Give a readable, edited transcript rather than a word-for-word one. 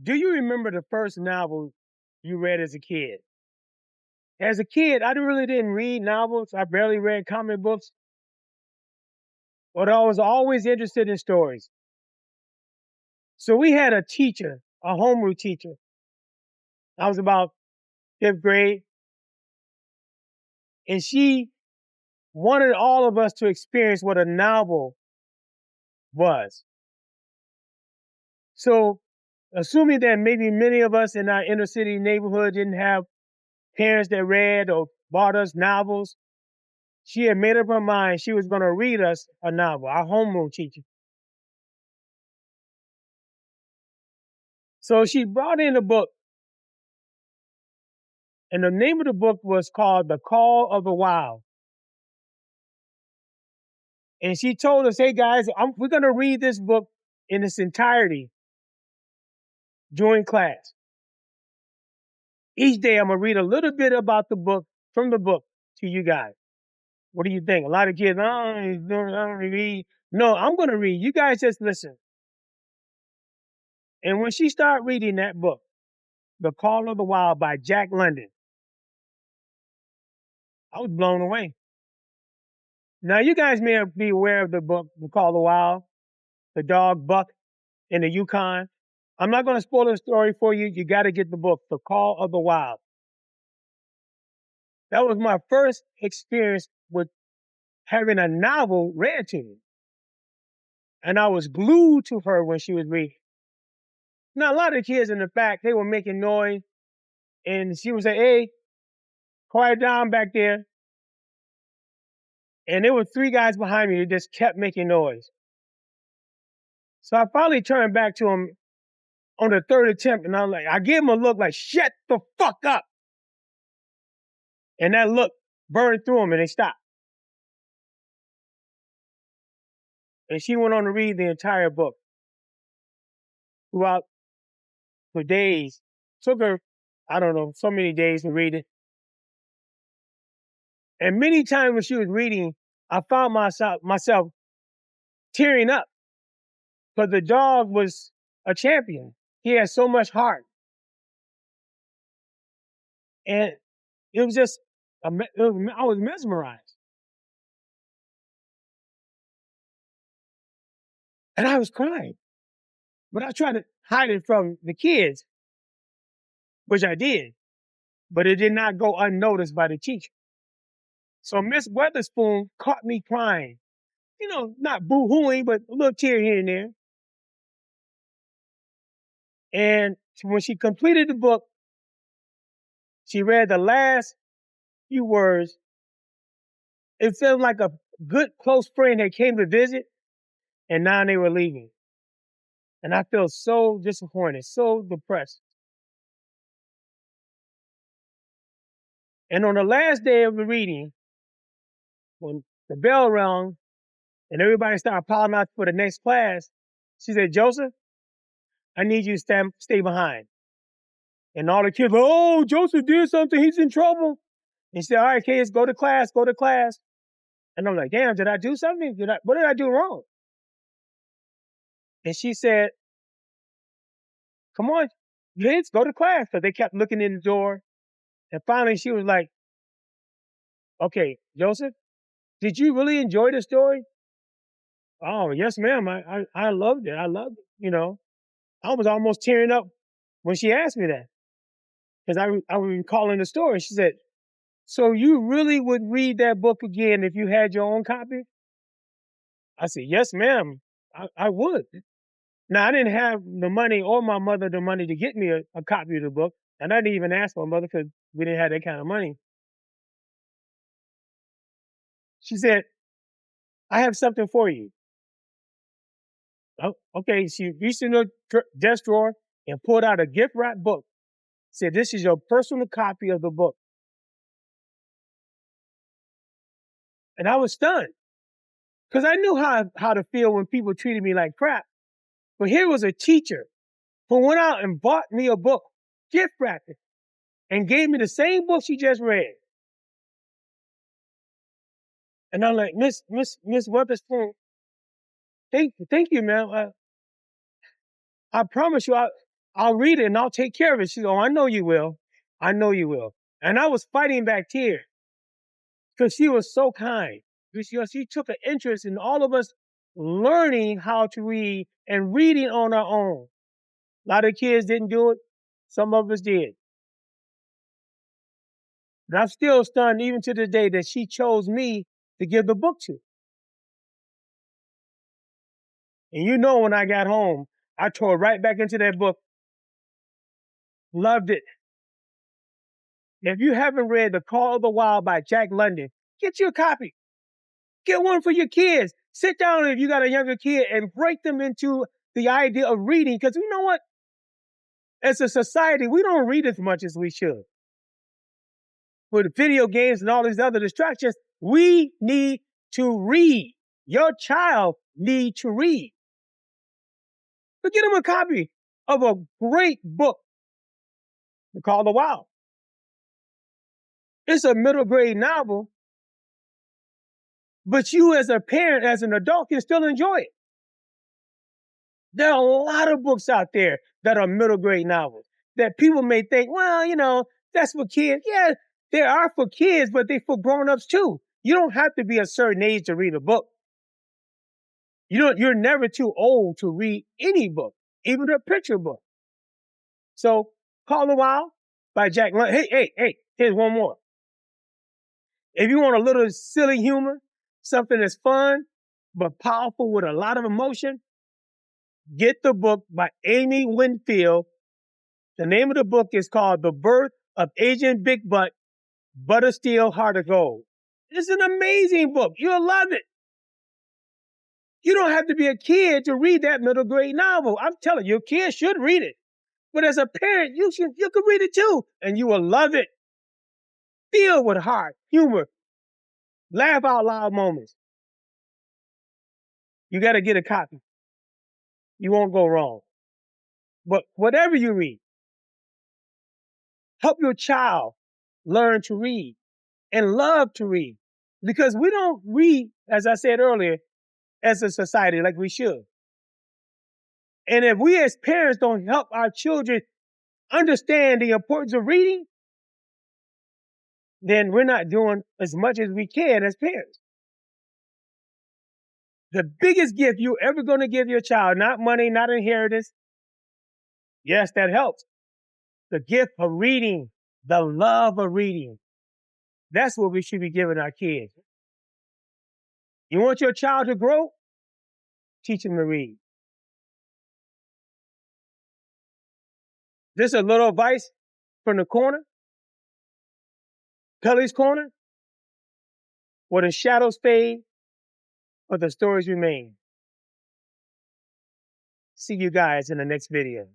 Do you remember the first novel you read as a kid? As a kid, I really didn't read novels. I barely read comic books, but I was always interested in stories. So we had a teacher, a homeroom teacher. I was about fifth grade, and she wanted all of us to experience what a novel was. So, assuming that maybe many of us in our inner city neighborhood didn't have parents that read or bought us novels, she had made up her mind she was going to read us a novel, our homeroom teacher. So she brought in a book, and the name of the book was called The Call of the Wild. And she told us, hey guys, we're going to read this book in its entirety during class. Each day I'm going to read a little bit about the book, from the book, to you guys. What do you think? A lot of kids, I don't read. No, I'm going to read. You guys just listen. And when she started reading that book, The Call of the Wild by Jack London, I was blown away. Now, you guys may be aware of the book, The Call of the Wild, the dog Buck in the Yukon. I'm not going to spoil the story for you. You got to get the book, The Call of the Wild. That was my first experience with having a novel read to me. And I was glued to her when she was reading. Now, a lot of kids in the back, they were making noise. And she would say, hey, quiet down back there. And there were three guys behind me who just kept making noise. So I finally turned back to him on the third attempt, and I gave him a look like, shut the fuck up. And that look burned through him, and they stopped. And she went on to read the entire book throughout for days. Took her, I don't know, so many days to read it. And many times when she was reading, I found myself tearing up because the dog was a champion. He had so much heart. And it was just, I was mesmerized. And I was crying. But I tried to hide it from the kids, which I did. But it did not go unnoticed by the teacher. So Miss Weatherspoon caught me crying. You know, not boo-hooing, but a little tear here and there. And when she completed the book, she read the last few words. It felt like a good close friend had came to visit, and now they were leaving. And I felt so disappointed, so depressed. And on the last day of the reading, when the bell rang and everybody started piling out for the next class, she said, Joseph, I need you to stay behind. And all the kids were, oh, Joseph did something. He's in trouble. And she said, all right, kids, go to class, go to class. And I'm like, damn, did I do something? What did I do wrong? And she said, come on, kids, go to class. So they kept looking in the door. And finally she was like, okay, Joseph, did you really enjoy the story? Oh, yes, ma'am. I loved it. I loved it. You know, I was almost tearing up when she asked me that because I was recalling the story. She said, so you really would read that book again if you had your own copy? I said, yes, ma'am, I would. Now, I didn't have the money or my mother the money to get me a copy of the book. And I didn't even ask my mother because we didn't have that kind of money. She said, I have something for you. Oh, okay. She reached in her desk drawer and pulled out a gift wrap book. Said, this is your personal copy of the book. And I was stunned because I knew how to feel when people treated me like crap. But here was a teacher who went out and bought me a book, gift wrapped it, and gave me the same book she just read. And I'm like, Miss Weatherspoon, thank you, ma'am. I promise you, I'll read it and I'll take care of it. She goes, oh, I know you will. I know you will. And I was fighting back tears because she was so kind. Because she took an interest in all of us learning how to read and reading on our own. A lot of kids didn't do it. Some of us did. And I'm still stunned even to this day that she chose me to give the book to. And you know, when I got home, I tore right back into that book. Loved it. If you haven't read The Call of the Wild by Jack London, get you a copy. Get one for your kids. Sit down if you got a younger kid and break them into the idea of reading. Because you know what? As a society, we don't read as much as we should. With video games and all these other distractions, we need to read. Your child needs to read. But get them a copy of a great book called The Wild. It's a middle grade novel, but you as a parent, as an adult, can still enjoy it. There are a lot of books out there that are middle grade novels that people may think, well, you know, that's for kids. Yeah, they are for kids, but they're for grown-ups too. You don't have to be a certain age to read a book. You're never too old to read any book, even a picture book. So, Call the Wild by Jack London. Hey, here's one more. If you want a little silly humor, something that's fun, but powerful with a lot of emotion, get the book by Amy Winfield. The name of the book is called The Birth of Agent Big Butt, Butter Steel, Heart of Gold. It's an amazing book. You'll love it. You don't have to be a kid to read that middle grade novel. I'm telling you, your kids should read it. But as a parent, you can read it too, and you will love it. Filled with heart, humor, laugh out loud moments. You got to get a copy. You won't go wrong. But whatever you read, help your child learn to read and love to read. Because we don't read, as I said earlier, as a society like we should. And if we as parents don't help our children understand the importance of reading, then we're not doing as much as we can as parents. The biggest gift you're ever going to give your child, not money, not inheritance. Yes, that helps. The gift of reading, the love of reading. That's what we should be giving our kids. You want your child to grow? Teach them to read. This is a little advice from the corner. Pelly's Corner. Where the shadows fade, but the stories remain. See you guys in the next video.